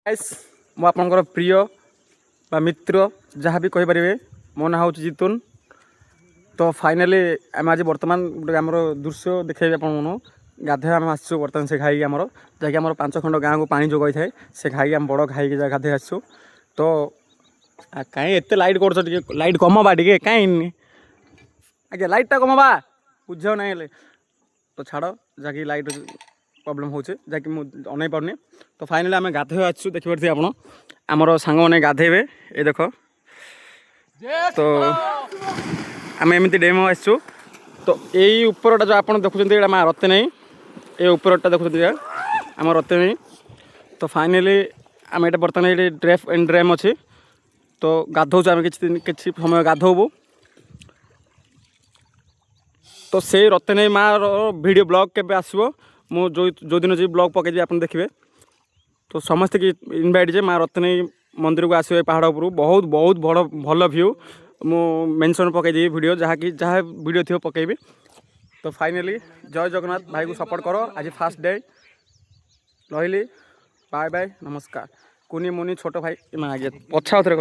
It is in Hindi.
गाइस मु आपनकर प्रिय बा मित्र जहाँ भी कहि परिबे मो ना होची जितुन। तो फाइनाली आम आज बर्तमान गोटे आमर दृश्य देखिए आप गाधे आम आसू बर्तमान से खाई आमर जहाँकि आम 5 खंड गाँव को पानी जोगाई थाए से खाई आम बड़ खाई गाधे आसू। तो कहीं एत लाइट कर लाइट कमबा टे कहीं आगे लाइटा कमबा बुझ ना तो छाड़ जहाँकि लाइट प्रॉब्लम हो जहाँकि मुझे अनै पार्नी। तो फाइनाली आम गाधे आसू देखिए आप आमर सांग मैंने गाधेबे ये देख। तो आम एमती डेम आसू। तो यही उपरटा जो आप देखुं ये माँ रते नहीं ये उपरटा देखुं आम रते नहीं। तो फाइनाली आम ये बर्तमान ये ड्रेफ एंड ड्रेम अच्छी। तो गाधौच आम कि समय गाधोबू। तो से रते नहीं माँ वीडियो ब्लॉग के आसो मु जो दिन जी ब्लॉग पकई आप देखिए। तो समस्त की इनभाइट जे माँ रते नहीं मंदिर को आसो पहाड़ उपरू बहुत बहुत बड़ भल व्यू मु मेंशन पकईदेवी वीडियो जहाँ कि जहाँ वीडियो थी पकईबी। तो फाइनाली जय जगन्नाथ भाई को सपोर्ट करो आज फास्ट डे रही। बाय बाय नमस्कार कुनी मुनी छोट भाई आगे पछा